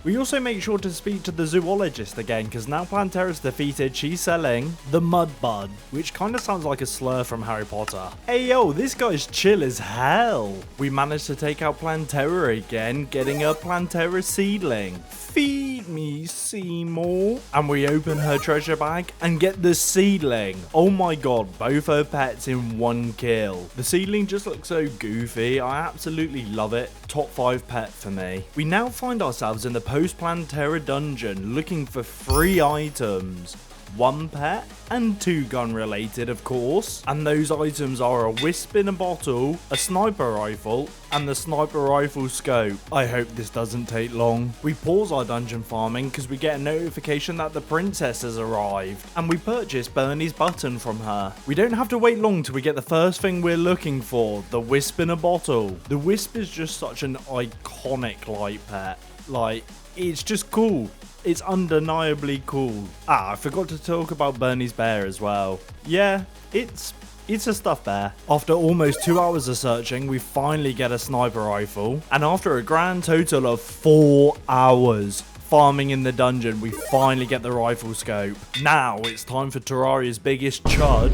Speaker 1: We also make sure to speak to the zoologist again, because now Plantera's defeated, she's selling the Mudbud, which kind of sounds like a slur from Harry Potter. Hey yo, this guy's chill as hell. We managed to take out Plantera again, getting a Plantera seedling. Feed me, Seymour. And we open her treasure bag and get the seedling. Oh my god, both her pets in one kill. The seedling just looks so goofy. I absolutely love it. Top 5 pet for me. We now find ourselves in the post-Plantera dungeon looking for 3 items. 1 pet and 2 gun related, of course. And those items are a wisp in a bottle, a sniper rifle, and the sniper rifle scope. I hope this doesn't take long. We pause our dungeon farming because we get a notification that the princess has arrived, and we purchase Bernie's button from her. We don't have to wait long till we get the first thing we're looking for, the wisp in a bottle. The wisp is just such an iconic light pet. Like, it's just cool. It's undeniably cool. I forgot to talk about Bernie's bear as well. Yeah, it's a stuffed bear. After almost 2 hours of searching, we finally get a sniper rifle. And after a grand total of 4 hours farming in the dungeon, we finally get the rifle scope. Now it's time for Terraria's biggest chud,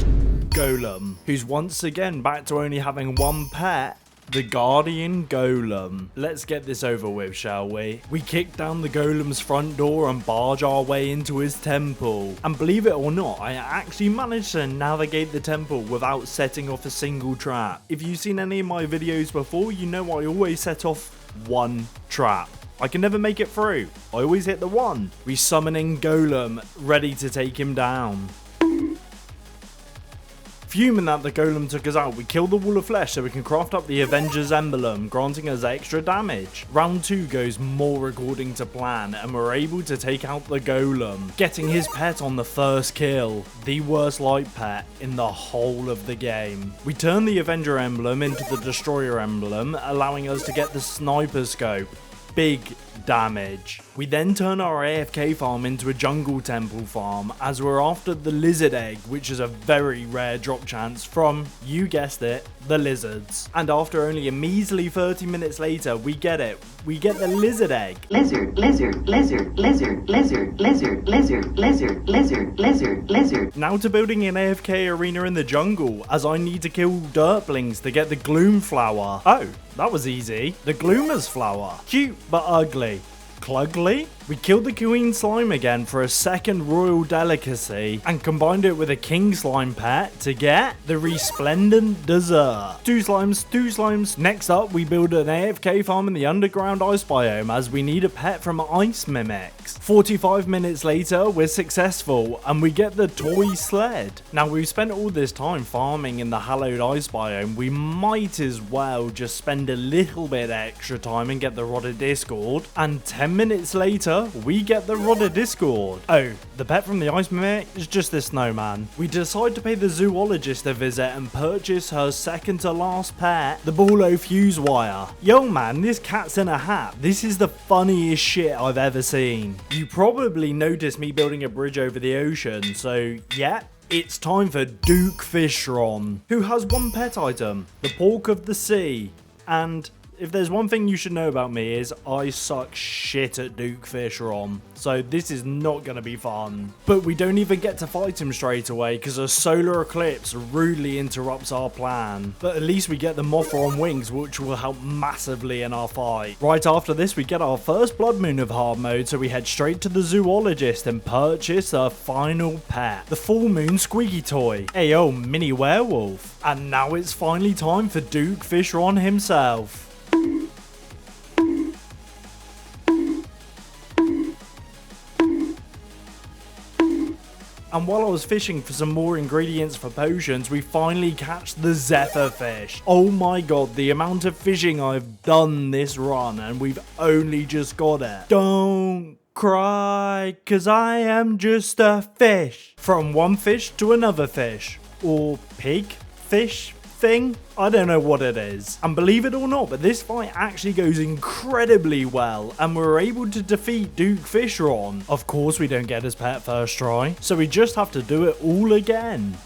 Speaker 1: Golem, who's once again back to only having 1 pet. The Guardian Golem. Let's get this over with, shall we? We kick down the Golem's front door and barge our way into his temple. And believe it or not, I actually managed to navigate the temple without setting off a single trap. If you've seen any of my videos before, you know I always set off 1 trap. I can never make it through. I always hit the 1. We summon in Golem, ready to take him down. Fuming that the Golem took us out, we kill the wall of flesh so we can craft up the Avengers emblem, granting us extra damage. Round 2 goes more according to plan, and we're able to take out the Golem, getting his pet on the first kill, the worst light pet in the whole of the game. We turn the Avenger emblem into the Destroyer emblem, allowing us to get the sniper scope. Big damage. We then turn our AFK farm into a jungle temple farm as we're after the lizard egg, which is a very rare drop chance from, you guessed it, the lizards. And after only a measly 30 minutes later, we get it. We get the lizard egg.
Speaker 3: Lizard, lizard, lizard, lizard, lizard, lizard, lizard, lizard, lizard, lizard, lizard.
Speaker 1: Now to building an AFK arena in the jungle, as I need to kill dirtlings to get the gloom flower. Oh, that was easy. The gloomer's flower. Cute but ugly. Clugly? We killed the queen slime again for a second royal delicacy and combined it with a king slime pet to get the resplendent dessert. 2 slimes, 2 slimes. Next up, we build an AFK farm in the underground ice biome as we need a pet from ice mimics. 45 minutes later, we're successful and we get the toy sled. Now we've spent all this time farming in the hallowed ice biome, we might as well just spend a little bit extra time and get the rotted discord, and 10 minutes later, we get the Rodder Discord. Oh, the pet from the ice mimic is just this snowman. We decide to pay the zoologist a visit and purchase her second to last pet, the Ballo fuse wire. Yo man, this cat's in a hat. This is the funniest shit I've ever seen. You probably noticed me building a bridge over the ocean, so yeah. It's time for Duke Fishron, who has 1 pet item, the pork of the sea, and if there's one thing you should know about me is I suck shit at Duke Fishron, so this is not going to be fun. But we don't even get to fight him straight away because a solar eclipse rudely interrupts our plan. But at least we get the Mothra on wings, which will help massively in our fight. Right after this, we get our first blood moon of hard mode, so we head straight to the zoologist and purchase our final pet, the full moon squeaky toy. Ayo, mini werewolf. And now it's finally time for Duke Fishron himself. And while I was fishing for some more ingredients for potions, we finally catch the Zephyr fish. Oh my god, the amount of fishing I've done this run, and we've only just got it. Don't cry, cause I am just a fish. From one fish to another fish. Or pig fish thing? I don't know what it is. And believe it or not, but this fight actually goes incredibly well, and we're able to defeat Duke Fishron. Of course we don't get his pet first try, so we just have to do it all again.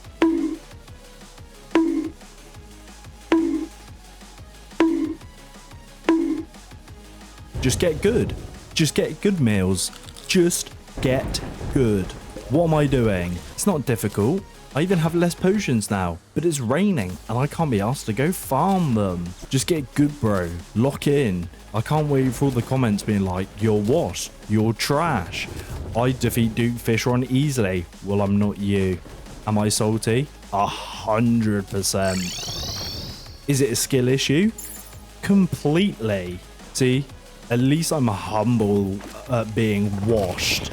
Speaker 1: Just get good. Just get good meals. Just get good. What am I doing? It's not difficult. I even have less potions now, but it's raining and I can't be asked to go farm them. Just get good, bro. Lock in. I can't wait for all the comments being like, you're what? You're trash. I defeat Duke Fishron easily. Well, I'm not you. Am I salty? 100%. Is it a skill issue? Completely. See, at least I'm humble at being washed.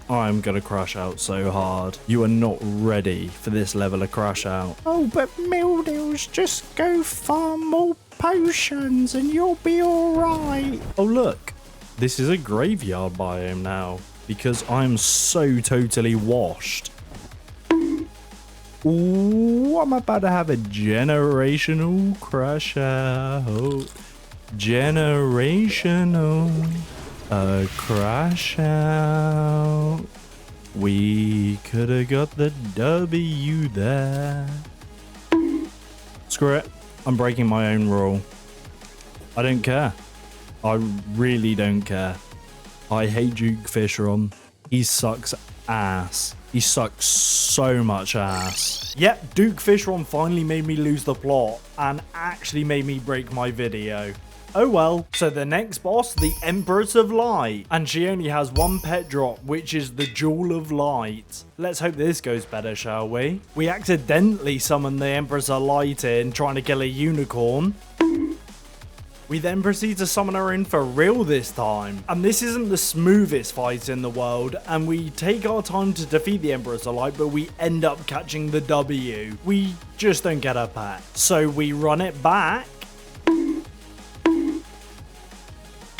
Speaker 1: I'm gonna crash out so hard. You are not ready for this level of crash out. Oh, but Mildews, just go farm more potions and you'll be alright. Oh, look. This is a graveyard biome now because I'm so totally washed. Ooh, I'm about to have a generational crash out. Generational. A crash out. We could have got the W there. Screw it. I'm breaking my own rule. I don't care. I really don't care. I hate Duke Fishron. He sucks ass. He sucks so much ass. Yep, Duke Fishron finally made me lose the plot and actually made me break my video. Oh well. So the next boss, the Empress of Light. And she only has one pet drop, which is the Jewel of Light. Let's hope this goes better, shall we? We accidentally summon the Empress of Light in, trying to kill a unicorn. We then proceed to summon her in for real this time. And this isn't the smoothest fight in the world, and we take our time to defeat the Empress of Light, but we end up catching the W. We just don't get her pet. So we run it back.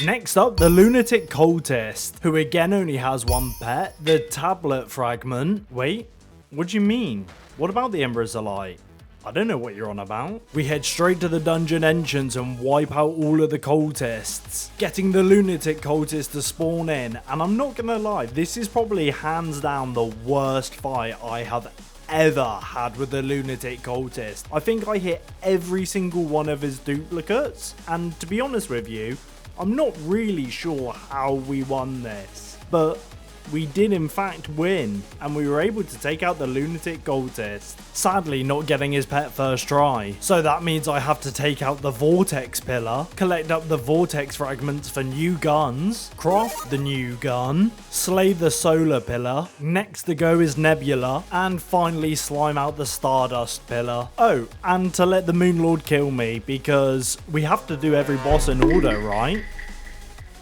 Speaker 1: Next up, the Lunatic Cultist, who again only has one pet, the Tablet Fragment. Wait, what do you mean? What about the Empress of Light? I don't know what you're on about. We head straight to the dungeon entrance and wipe out all of the cultists, getting the Lunatic Cultist to spawn in. And I'm not gonna lie, this is probably hands down the worst fight I have ever had with the Lunatic Cultist. I think I hit every single one of his duplicates, and to be honest with you, I'm not really sure how we won this, but we did in fact win, and we were able to take out the Lunatic Cultist, sadly not getting his pet first try. So that means I have to take out the Vortex Pillar, collect up the Vortex Fragments for new guns, craft the new gun, slay the Solar Pillar, next to go is Nebula, and finally slime out the Stardust Pillar. Oh, and to let the Moonlord kill me, because we have to do every boss in order, right?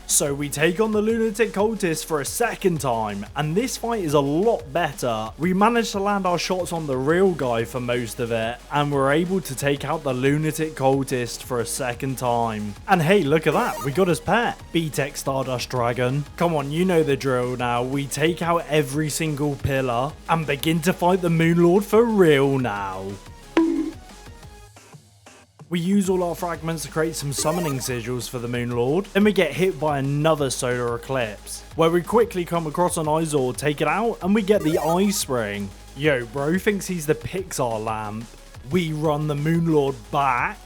Speaker 1: So we take on the Lunatic Cultist for a second time, and this fight is a lot better. We managed to land our shots on the real guy for most of it, and we're able to take out the Lunatic Cultist for a second time. And hey, look at that, we got his pet, B-Tech Stardust Dragon. Come on, you know the drill now. We take out every single pillar and begin to fight the Moonlord for real now. We use all our fragments to create some summoning sigils for the Moonlord. Then we get hit by another solar eclipse, where we quickly come across an Izor, take it out, and we get the Ice Ring. Yo, bro thinks he's the Pixar lamp. We run the Moonlord back.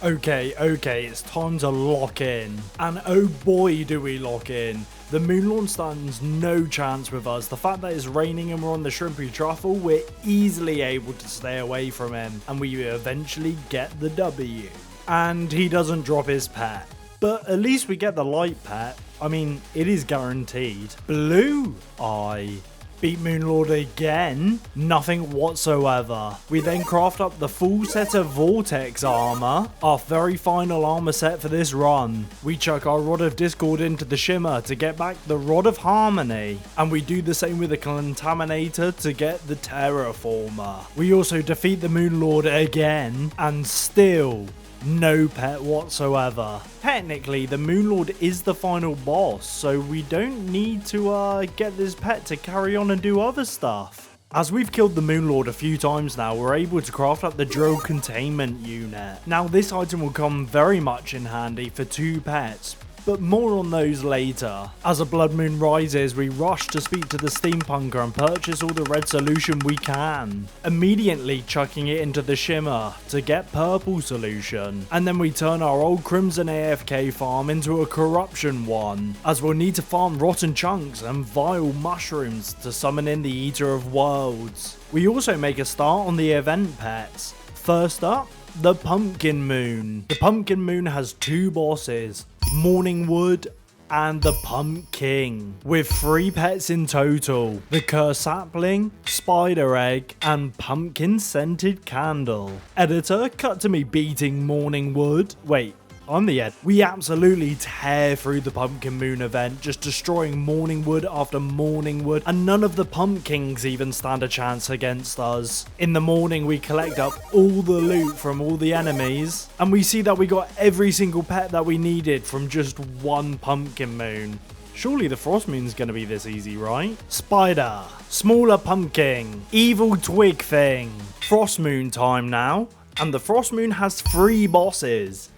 Speaker 1: Okay, it's time to lock in. And oh boy do we lock in. The Moonlord stands no chance with us. The fact that it's raining and we're on the Shrimpy Truffle, we're easily able to stay away from him. And we eventually get the W. And he doesn't drop his pet. But at least we get the light pet. I mean, it is guaranteed. Blue Eye. Beat Moonlord again? Nothing whatsoever. We then craft up the full set of Vortex armor, our very final armor set for this run. We chuck our Rod of Discord into the Shimmer to get back the Rod of Harmony. And we do the same with the Contaminator to get the Terraformer. We also defeat the Moonlord again, and still no pet whatsoever. Technically, the Moonlord is the final boss, so we don't need to get this pet to carry on and do other stuff. As we've killed the Moonlord a few times now, we're able to craft up the Drill Containment Unit. Now, this item will come very much in handy for 2 pets, but more on those later. As a blood moon rises, we rush to speak to the steampunker and purchase all the red solution we can, immediately chucking it into the Shimmer to get purple solution. And then we turn our old crimson AFK farm into a corruption one, as we'll need to farm rotten chunks and vile mushrooms to summon in the Eater of Worlds. We also make a start on the event pets. First up, the Pumpkin Moon. The Pumpkin Moon has 2 bosses, Morningwood and the Pumpkin, with 3 pets in total: the Curse Sapling, Spider Egg, and Pumpkin Scented Candle. Editor, cut to me beating Morningwood. Wait, I'm the ed. We absolutely tear through the Pumpkin Moon event, just destroying Morningwood after Morningwood, and none of the Pumpkins even stand a chance against us. In the morning, we collect up all the loot from all the enemies, and we see that we got every single pet that we needed from just 1 Pumpkin Moon. Surely the Frost Moon's gonna be this easy, right? Spider, smaller pumpkin, evil twig thing. Frost Moon time now, and the Frost Moon has 3 bosses.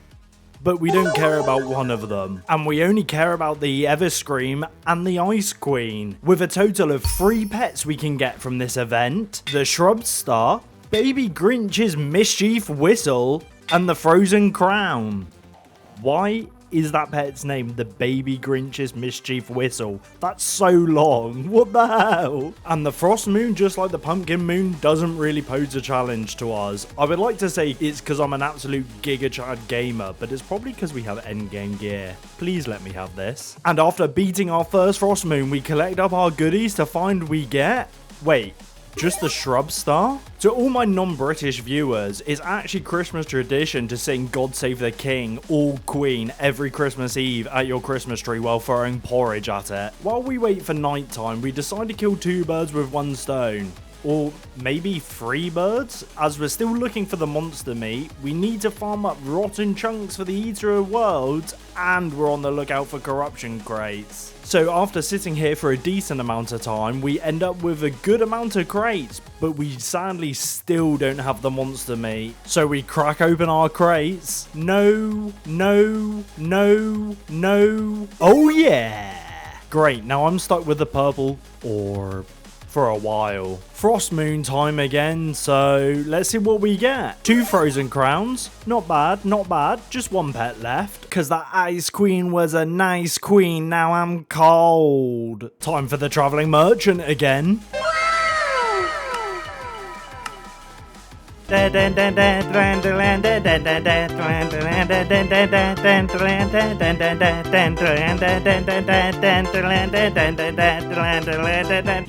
Speaker 1: But we don't care about one of them. And we only care about the Everscream and the Ice Queen, with a total of 3 pets we can get from this event: the Shrub Star, Baby Grinch's Mischief Whistle, and the Frozen Crown. Why is that pet's name the Baby Grinch's Mischief Whistle? That's so long. What the hell? And the Frost Moon, just like the Pumpkin Moon, doesn't really pose a challenge to us. I would like to say it's because I'm an absolute Giga Chad gamer, but it's probably because we have endgame gear. Please let me have this. And after beating our first Frost Moon, we collect up our goodies to find we get... Wait, just the Shrub Star? To all my non-British viewers, it's actually Christmas tradition to sing God Save the King or Queen every Christmas Eve at your Christmas tree while throwing porridge at it. While we wait for night time, we decide to kill 2 birds with 1 stone. Or maybe 3 birds? As we're still looking for the monster meat, we need to farm up rotten chunks for the Eater of Worlds, and we're on the lookout for corruption crates. So after sitting here for a decent amount of time, we end up with a good amount of crates, but we sadly still don't have the monster meat. So we crack open our crates. No. Oh yeah! Great, now I'm stuck with the purple orb for a while. Frost Moon time again, so let's see what we get. 2 Frozen Crowns. Not bad, not bad. Just 1 pet left. Cause that Ice Queen was a nice queen, now I'm cold. Time for the Traveling Merchant again.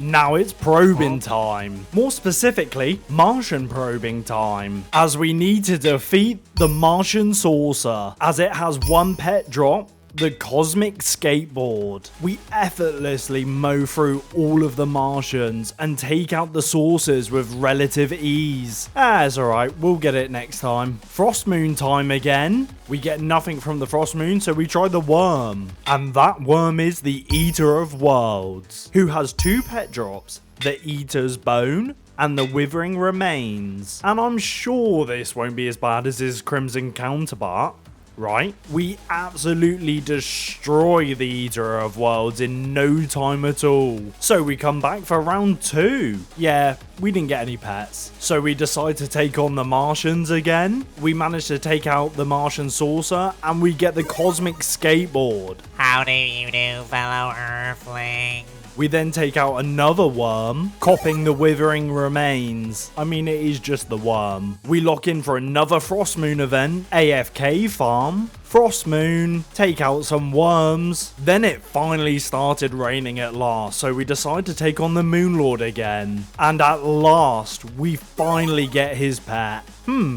Speaker 1: Now it's probing time. More specifically, Martian probing time. As we need to defeat the Martian Saucer, as it has 1 pet drop, the Cosmic Skateboard. We effortlessly mow through all of the Martians and take out the saucers with relative ease. It's alright, we'll get it next time. Frost Moon time again. We get nothing from the Frost Moon, so we try the worm. And that worm is the Eater of Worlds, who has 2 pet drops: the Eater's Bone and the Withering Remains. And I'm sure this won't be as bad as his Crimson counterpart. right? We absolutely destroy the Eater of Worlds in no time at all. So we come back for round 2. Yeah, we didn't get any pets. So we decide to take on the Martians again. We manage to take out the Martian saucer and we get the Cosmic Skateboard.
Speaker 4: How do you do, fellow Earthling?
Speaker 1: We then take out another worm, copping the withering remains. I mean, it is just the worm. We lock in for another Frost Moon event, AFK farm, Frost Moon, take out some worms. Then it finally started raining at last, so we decide to take on the Moon Lord again. And at last, we finally get his pet.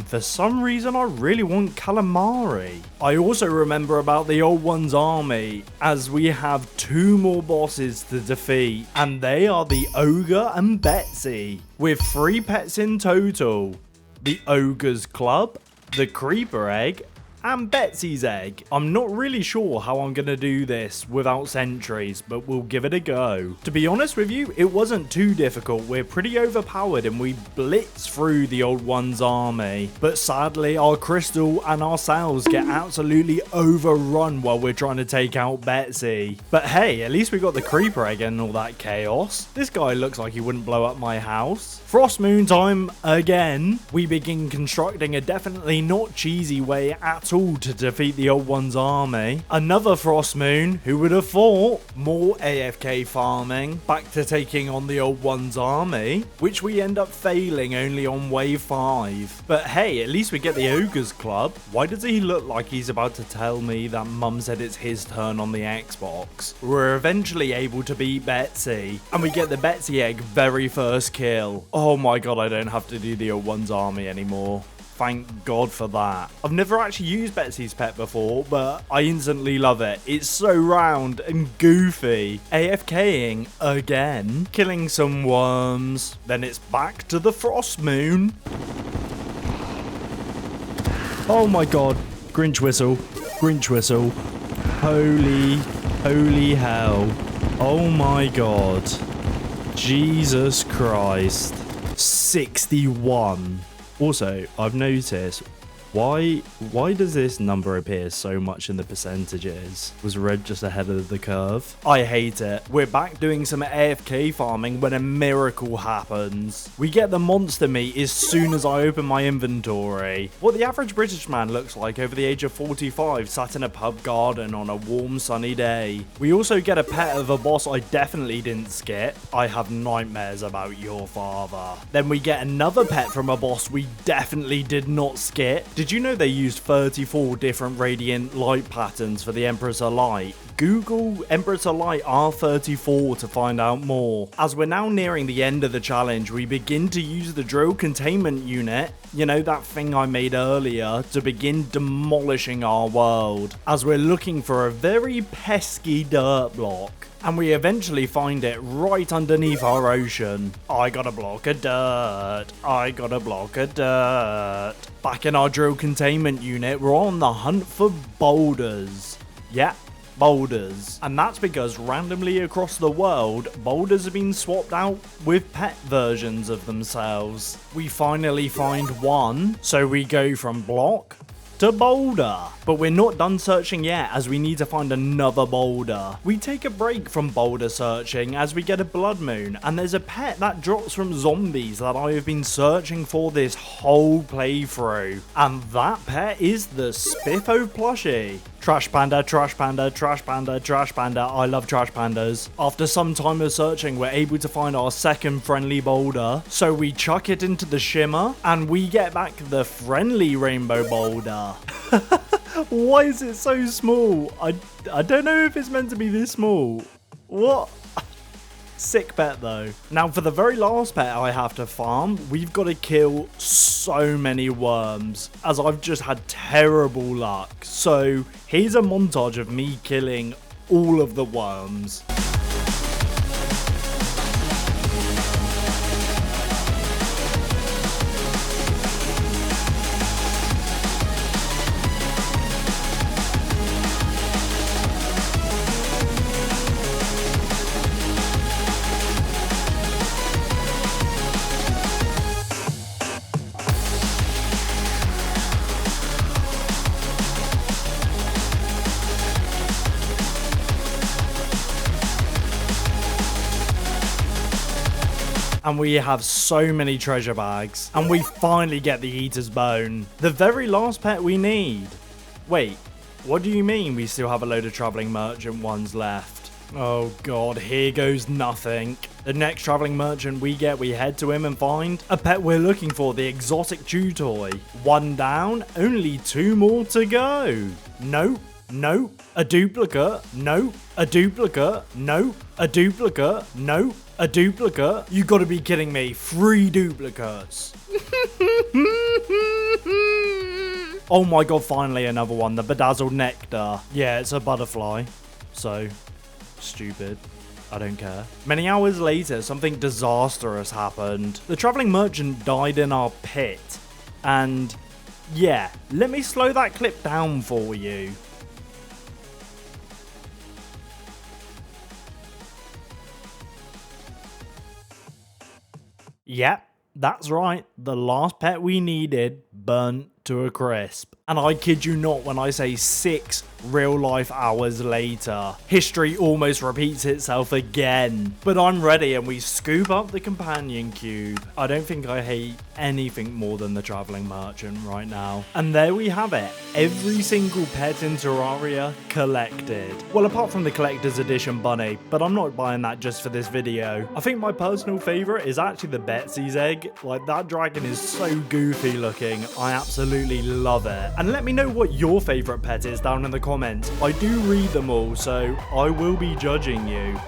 Speaker 1: For some reason I really want calamari. I also remember about the Old One's army, as we have 2 more bosses to defeat, and they are the Ogre and Betsy, with 3 pets in total. The Ogre's Club, the Creeper Egg, and Betsy's egg. I'm not really sure how I'm gonna do this without sentries, but we'll give it a go. To be honest with you, it wasn't too difficult. We're pretty overpowered and we blitz through the Old One's army. But sadly, our crystal and our sails get absolutely overrun while we're trying to take out Betsy. But hey, at least we got the creeper egg and all that chaos. This guy looks like he wouldn't blow up my house. Frost Moon time again. We begin constructing a definitely not cheesy way at all to defeat the Old One's army. Another Frost Moon, who would have thought? More AFK farming, back to taking on the Old One's army, which we end up failing only on wave 5. But hey, at least we get the Ogre's Club. Why does he look like he's about to tell me that Mum said it's his turn on the Xbox? We're eventually able to beat Betsy, and we get the Betsy egg very first kill. Oh my god, I don't have to do the Old One's army anymore. Thank God for that. I've never actually used Betsy's pet before, but I instantly love it. It's so round and goofy. AFKing again, killing some worms. Then it's back to the Frost Moon. Oh my god. Grinch whistle. Grinch whistle. Holy hell. Oh my god. Jesus Christ. 61. Also, I've noticed, why does this number appear so much in the percentages? Was red just ahead of the curve? I hate it. We're back doing some AFK farming when a miracle happens. We get the monster meat as soon as I open my inventory. What the average British man looks like over the age of 45 sat in a pub garden on a warm sunny day. We also get a pet of a boss I definitely didn't skip. I have nightmares about your father. Then we get another pet from a boss we definitely did not skip. Did you know they used 34 different radiant light patterns for the Empress of Light? Google Empress of Light R34 to find out more. As we're now nearing the end of the challenge, we begin to use the drill containment unit, you know, that thing I made earlier, to begin demolishing our world, as we're looking for a very pesky dirt block. And we eventually find it right underneath our ocean. I got a block of dirt. I got a block of dirt. Back in our drill containment unit, we're on the hunt for boulders. Yeah, boulders. And that's because randomly across the world, boulders have been swapped out with pet versions of themselves. We finally find one, so we go from block to boulder. But we're not done searching yet, as we need to find another boulder. We take a break from boulder searching as we get a blood moon, and there's a pet that drops from zombies that I have been searching for this whole playthrough. And that pet is the Spiffo plushie. Trash panda, trash panda, trash panda, trash panda. I love trash pandas. After some time of searching, we're able to find our second friendly boulder. So we chuck it into the shimmer and we get back the friendly rainbow boulder. Why is it so small? I don't know if it's meant to be this small. What? Sick pet though. Now for the very last pet I have to farm, we've got to kill so many worms, as I've just had terrible luck. So here's a montage of me killing all of the worms. And we have so many treasure bags. And we finally get the eater's bone. The very last pet we need. Wait, what do you mean we still have a load of traveling merchant ones left? Oh god, here goes nothing. The next traveling merchant we get, we head to him and find a pet we're looking for, the exotic chew toy. 1 down, only 2 more to go. Nope, nope, a duplicate, nope, a duplicate, nope, a duplicate, nope, a duplicate. You gotta be kidding me, 3 duplicates. Oh my god, finally another one, the bedazzled nectar. Yeah, it's a butterfly, so stupid. I don't care. Many hours later, something disastrous happened. The traveling merchant died in our pit. And yeah, let me slow that clip down for you. Yep, that's right. The last pet we needed burnt to a crisp. And I kid you not when I say 6 real life hours later. History almost repeats itself again. But I'm ready and we scoop up the companion cube. I don't think I hate anything more than the traveling merchant right now. And there we have it. Every single pet in Terraria collected. Well, apart from the collector's edition bunny, but I'm not buying that just for this video. I think my personal favorite is actually the Betsy's egg. Like, that dragon is so goofy looking. I absolutely love it. And let me know what your favorite pet is down in the comments. I do read them all, so I will be judging you.